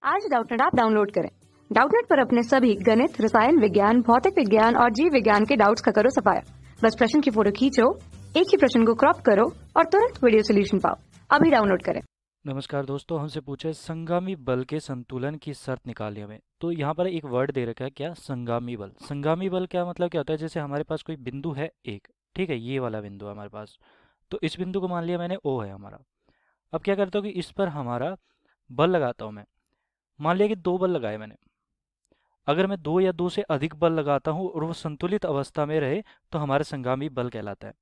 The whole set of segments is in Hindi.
आज डाउटनेट ऐप डाउनलोड करें। डाउटनेट पर अपने सभी गणित, रसायन विज्ञान, भौतिक विज्ञान और जीव विज्ञान के डाउट्स का करो सफाया। बस प्रश्न की फोटो खींचो, एक ही प्रश्न को क्रॉप करो और तुरंत वीडियो सोल्यूशन पाओ। अभी डाउनलोड करें। नमस्कार दोस्तों, हमसे पूछे संगामी बल के संतुलन की शर्त निकालिए हमें। तो यहाँ पर एक वर्ड दे रखा है, क्या? संगामी बल। संगामी बल क्या मतलब क्या होता है? जैसे हमारे पास कोई बिंदु है एक, ठीक है, ये वाला बिंदु है हमारे पास। तो इस बिंदु को मान लिया मैंने ओ है हमारा। अब क्या करता हूँ कि इस पर हमारा बल लगाता हूँ मैं। मान लिया कि दो बल लगाए मैंने। अगर मैं दो या दो से अधिक बल लगाता हूँ और वो संतुलित अवस्था में रहे तो हमारा संगामी बल कहलाता है।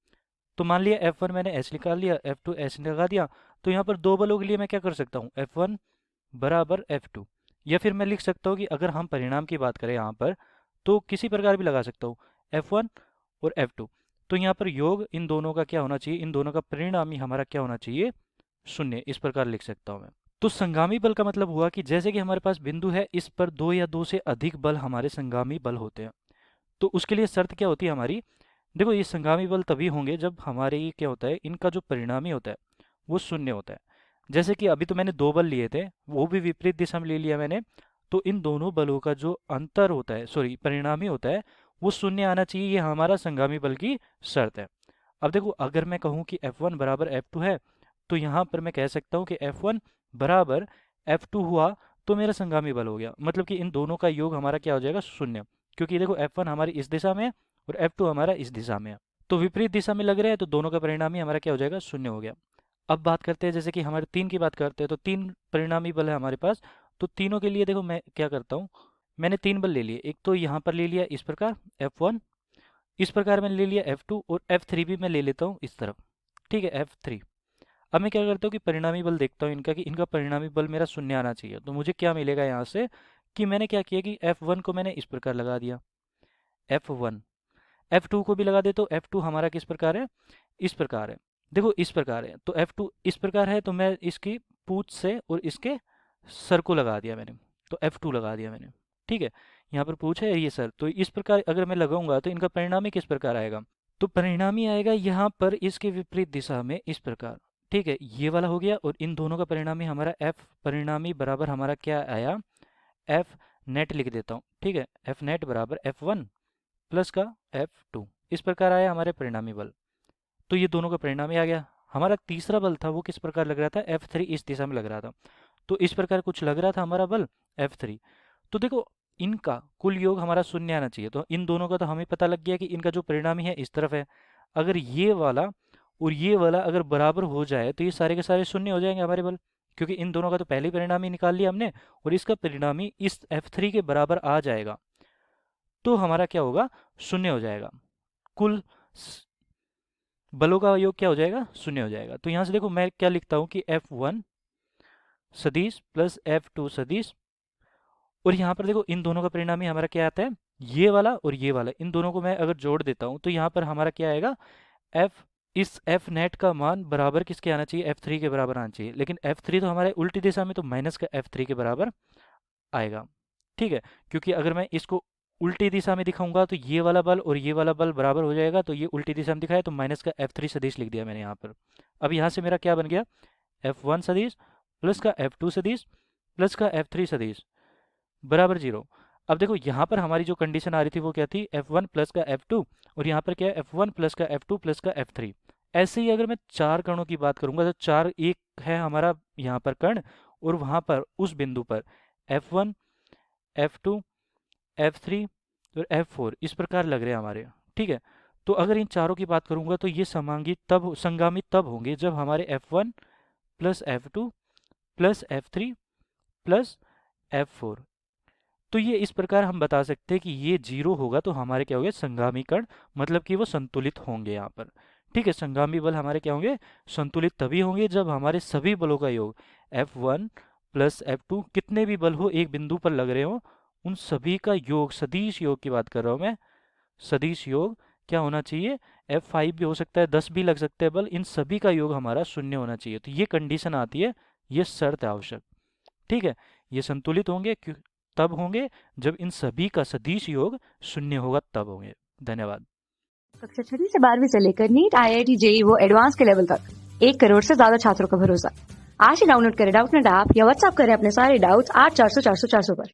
तो मान लिया F1 मैंने ऐसे निकाल लिया, F2 ऐसे लगा दिया। तो यहाँ पर दो बलों के लिए मैं क्या कर सकता हूँ? F1 बराबर F2। या फिर मैं लिख सकता हूँ कि अगर हम परिणाम की बात करें यहाँ पर, तो किसी प्रकार भी लगा सकता हूँ, F1 और F2। तो यहाँ पर योग इन दोनों का क्या होना चाहिए? इन दोनों का परिणामी हमारा क्या होना चाहिए? शून्य। इस प्रकार लिख सकता हूँ मैं। तो संगामी बल का मतलब हुआ कि जैसे कि हमारे पास बिंदु है, इस पर दो या दो से अधिक बल हमारे संगामी बल होते हैं। तो उसके लिए शर्त क्या होती है हमारी? देखो, ये संगामी बल तभी होंगे जब हमारे ये क्या होता है, इनका जो परिणामी होता है वो शून्य होता है। जैसे कि अभी तो मैंने दो बल लिए थे, वो भी विपरीत दिशा में ले लिया मैंने। तो इन दोनों बलों का जो अंतर होता है, सॉरी परिणामी होता है, वो शून्य आना चाहिए। ये हमारा संगामी बल की शर्त है। अब देखो, अगर मैं कहूँ कि F1 बराबर F2 है, तो यहाँ पर मैं कह सकता हूँ कि F1 बराबर F2 हुआ तो मेरा संगामी बल हो गया। मतलब कि इन दोनों का योग हमारा क्या हो जाएगा? शून्य। क्योंकि देखो, F1 हमारी इस दिशा में है और F2 हमारा इस दिशा में है। तो विपरीत दिशा में लग रहे हैं, तो दोनों का परिणामी हमारा क्या हो जाएगा? शून्य हो गया। अब बात करते हैं, जैसे कि हमारे तीन की बात करते हैं, तो तीन परिणामी बल है हमारे पास। तो तीनों के लिए देखो मैं क्या करता हूँ, मैंने तीन बल ले लिए। एक तो यहाँ पर ले लिया इस प्रकार F1, इस प्रकार मैंने ले लिया F2, और F3 भी मैं ले लेता हूँ इस तरफ, ठीक है, F3। अब मैं क्या करता हूँ कि परिणामी बल देखता हूँ इनका, कि इनका परिणामी बल मेरा शून्य आना चाहिए। तो मुझे क्या मिलेगा यहाँ से, कि मैंने क्या किया कि F1 को मैंने इस प्रकार लगा दिया, F1। F2 को भी लगा दे, तो F2 हमारा किस प्रकार है? इस प्रकार है। देखो, इस प्रकार है, तो F2 इस प्रकार है, तो मैं इसकी पूंछ से और इसके सर को लगा दिया मैंने। तो F2 लगा दिया मैंने, ठीक है। यहाँ पर पूछ है ये सर, तो इस प्रकार अगर मैं लगाऊंगा तो इनका परिणामी किस प्रकार आएगा? तो परिणामी आएगा यहाँ पर इसके विपरीत दिशा में इस प्रकार, ठीक है। ये वाला हो गया, और इन दोनों का परिणामी हमारा F परिणामी बराबर हमारा क्या आया? F नेट लिख देता हूँ, ठीक है। F नेट बराबर F1 प्लस का F2। इस प्रकार आया हमारे परिणामी बल। तो ये दोनों का परिणामी आ गया। हमारा तीसरा बल था वो किस प्रकार लग रहा था? F3 इस दिशा में लग रहा था। तो इस प्रकार कुछ लग रहा था हमारा बल F3। तो देखो, इनका कुल योग हमारा शून्य आना चाहिए। तो इन दोनों का तो हमें पता लग गया कि इनका जो परिणामी है इस तरफ है। अगर ये वाला और ये वाला अगर बराबर हो जाए तो ये सारे के सारे शून्य हो जाएंगे हमारे बल, क्योंकि इन दोनों का तो पहले ही परिणामी निकाल लिया हमने, और इसका परिणामी इस F3 के बराबर आ जाएगा। तो हमारा क्या होगा? शून्य हो जाएगा। कुल बलों का योग क्या हो जाएगा? शून्य हो जाएगा। तो यहाँ से देखो मैं क्या लिखता हूँ कि F1 सदिश प्लस F2 सदिश, और यहाँ पर देखो इन दोनों का परिणामी हमारा क्या आता है? ये वाला और ये वाला, इन दोनों को मैं अगर जोड़ देता हूँ तो यहाँ पर हमारा क्या आएगा? F इस F नेट का मान बराबर किसके आना चाहिए? F3 के बराबर आना चाहिए। लेकिन F3 तो हमारे उल्टी दिशा में, तो माइनस का F3 के बराबर आएगा, ठीक है। क्योंकि अगर मैं इसको उल्टी दिशा में दिखाऊंगा तो ये वाला बल और ये वाला बल बराबर हो जाएगा। तो ये उल्टी दिशा में दिखाया, तो माइनस का F3 सदिश लिख दिया मैंने यहाँ पर। अब यहाँ से मेरा क्या बन गया? F1 सदिश प्लस का F2 सदिश प्लस का F3 सदिश बराबर 0। अब देखो, यहाँ पर हमारी जो कंडीशन आ रही थी वो क्या थी? F1 प्लस का F2, और यहाँ पर क्या है? F1 प्लस का F2 प्लस का F3। ऐसे ही अगर मैं चार कणों की बात करूंगा, तो चार एक है हमारा यहाँ पर कण, और वहाँ पर उस बिंदु पर F1 F2 F3 और F4 इस प्रकार लग रहे हैं हमारे, ठीक है। तो अगर इन चारों की बात करूंगा तो ये संगामी तब होंगे जब हमारे F1 plus F2 plus F3 plus F4। तो ये इस प्रकार हम बता सकते हैं कि ये 0 होगा तो हमारे क्या होंगे? संगामी कण, मतलब कि वो संतुलित होंगे यहाँ पर, ठीक है। संगामी बल हमारे क्या होंगे? संतुलित तभी होंगे जब हमारे सभी बलों का योग F1 प्लस F2, कितने भी बल हो एक बिंदु पर लग रहे हो, उन सभी का योग, सदिश योग की बात कर रहा हूँ मैं, सदिश योग क्या होना चाहिए? F5 भी हो सकता है, 10 भी लग सकते हैं बल, इन सभी का योग हमारा शून्य होना चाहिए। तो ये कंडीशन आती है, ये शर्त है आवश्यक, ठीक है। ये संतुलित होंगे तब होंगे जब इन सभी का सदिश योग शून्य होगा, तब होंगे। धन्यवाद। कक्षा 6 से 12वीं से लेकर नीट, IIT, JEE वो एडवांस के लेवल तक 1 करोड़ से ज्यादा छात्रों का भरोसा। आज ही डाउनलोड करें डाउटनेट ऐप या व्हाट्सएप करें अपने सारे डाउट्स 8400 400 400 पर।